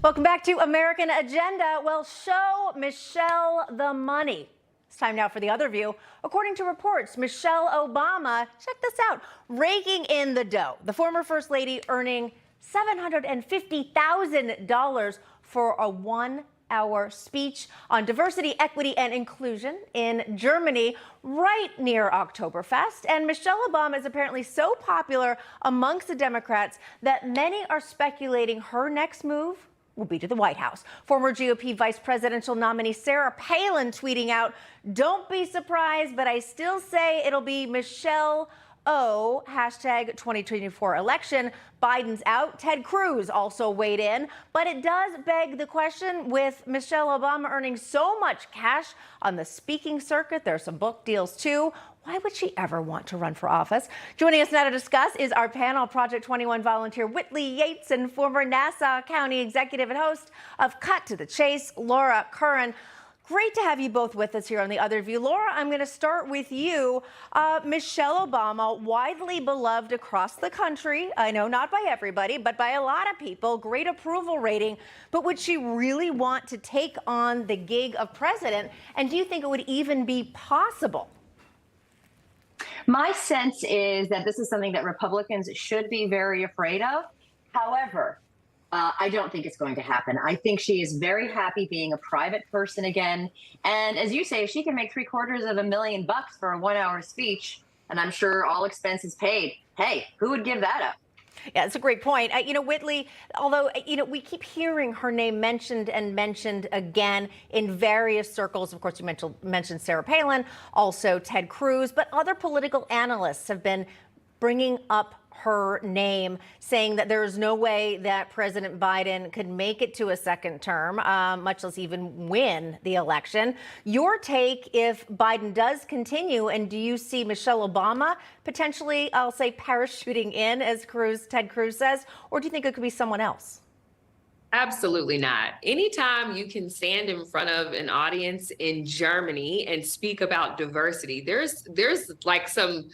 Welcome back to American Agenda. Well, show Michelle the money. It's time now for the other view. According to reports, Michelle Obama, check this out, raking in the dough. The former First Lady earning $750,000 for a one-hour speech on diversity, equity, and inclusion in Germany right near Oktoberfest. And Michelle Obama is apparently so popular amongst the Democrats that many are speculating her next move will be to the White House. Former GOP vice presidential nominee Sarah Palin tweeting out, "Don't be surprised, but I still say it'll be Michelle O, hashtag 2024 election. Biden's out." Ted Cruz also weighed in. But it does beg the question, with Michelle Obama earning so much cash on the speaking circuit, there's some book deals too. Why would she ever want to run for office? Joining us now to discuss is our panel, Project 21 volunteer Whitley Yates and former Nassau County executive and host of Cut to the Chase, Laura Curran. Great to have you both with us here on The Other View. Laura, I'm going to start with you. Michelle Obama, widely beloved across the country. I know not by everybody, but by a lot of people. Great approval rating. But would she really want to take on the gig of president? And do you think it would even be possible? My sense is that this is something that Republicans should be very afraid of. However, I don't think it's going to happen. I think she is very happy being a private person again. And as you say, if she can make $750,000 for a one-hour speech, and I'm sure all expenses paid, hey, who would give that up? Yeah, it's a great point. Whitley, although, we keep hearing her name mentioned and mentioned again in various circles. Of course, you mentioned Sarah Palin, also Ted Cruz, but other political analysts have been bringing up her name, saying that there is no way that President Biden could make it to a second term, much less even win the election. Your take if Biden does continue, and do you see Michelle Obama potentially, I'll say, parachuting in, as Ted Cruz says, or do you think it could be someone else? Absolutely not. Anytime you can stand in front of an audience in Germany and speak about diversity, there's like some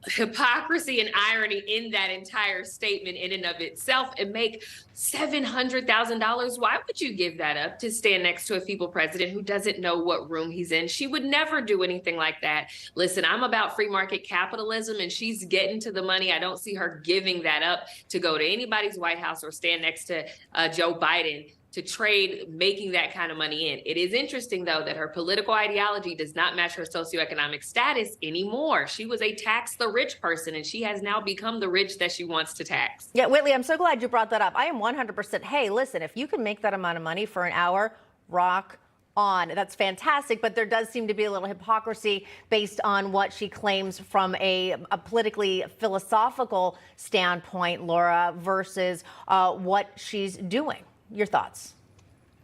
hypocrisy and irony in that entire statement in and of itself, and make $700,000. Why would you give that up to stand next to a feeble president who doesn't know what room he's in? She would never do anything like that. Listen, I'm about free market capitalism, and she's getting to the money. I don't see her giving that up to go to anybody's White House or stand next to Joe Biden to trade making that kind of money in. It is interesting, though, that her political ideology does not match her socioeconomic status anymore. She was a tax the rich person, and she has now become the rich that she wants to tax. Yeah, Whitley, I'm so glad you brought that up. I am 100%. Hey, listen, if you can make that amount of money for an hour, rock on. That's fantastic, but there does seem to be a little hypocrisy based on what she claims from a politically philosophical standpoint, Laura, versus what she's doing. Your thoughts?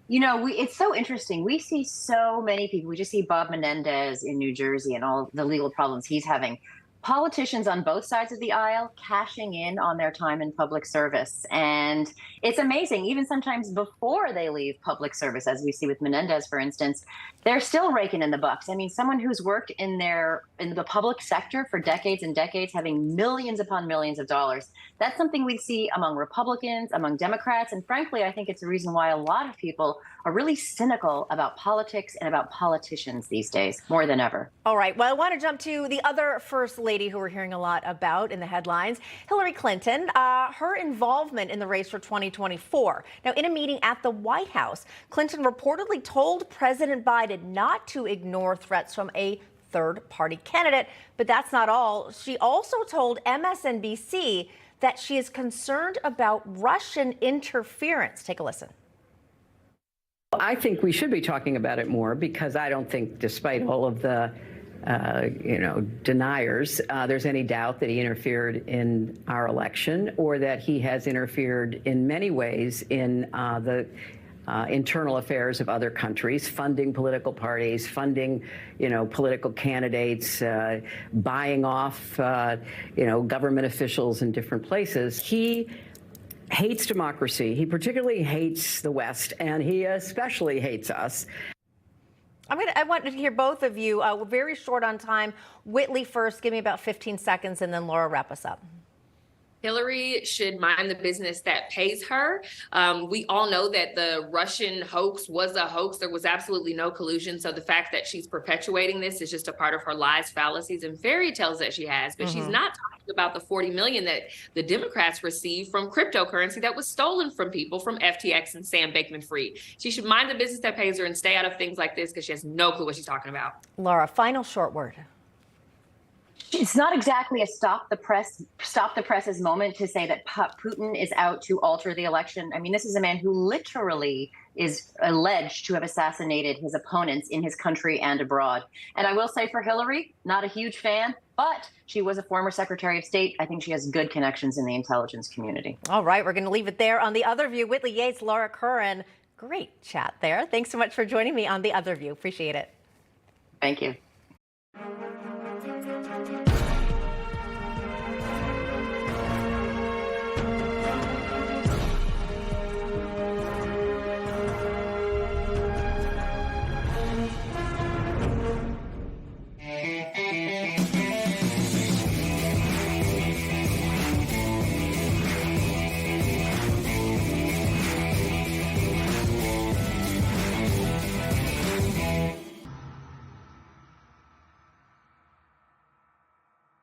It's so interesting. We see so many people. We just see Bob Menendez in New Jersey and all the legal problems he's having. Politicians on both sides of the aisle cashing in on their time in public service. And it's amazing, even sometimes before they leave public service, as we see with Menendez, for instance, they're still raking in the bucks. I mean, someone who's worked in the public sector for decades and decades, having millions upon millions of dollars. That's something we see among Republicans, among Democrats. And frankly, I think it's a reason why a lot of people are really cynical about politics and about politicians these days, more than ever. All right. Well, I want to jump to the other First Lady who we're hearing a lot about in the headlines, Hillary Clinton, her involvement in the race for 2024. Now, in a meeting at the White House, Clinton reportedly told President Biden not to ignore threats from a third-party candidate. But that's not all. She also told MSNBC that she is concerned about Russian interference. Take a listen. I think we should be talking about it more, because I don't think, despite all of the deniers, there's any doubt that he interfered in our election, or that he has interfered in many ways in the internal affairs of other countries, funding political parties, funding, political candidates, buying off, government officials in different places. He hates democracy. He particularly hates the West, and he especially hates us. I want to hear both of you. We're very short on time. Whitley first. Give me about 15 seconds, and then Laura, wrap us up. Hillary should mind the business that pays her. We all know that the Russian hoax was a hoax. There was absolutely no collusion. So the fact that she's perpetuating this is just a part of her lies, fallacies, and fairy tales that she has. But she's not talking about the 40 million that the Democrats received from cryptocurrency that was stolen from people from FTX and Sam Bankman-Fried. She should mind the business that pays her and stay out of things like this because she has no clue what she's talking about. Laura, final short word. It's not exactly a stop the presses moment to say that Putin is out to alter the election. I mean, this is a man who literally is alleged to have assassinated his opponents in his country and abroad. And I will say for Hillary, not a huge fan, but she was a former Secretary of State. I think she has good connections in the intelligence community. All right, we're going to leave it there. On The Other View, Whitley Yates, Laura Curran. Great chat there. Thanks so much for joining me on The Other View. Appreciate it. Thank you.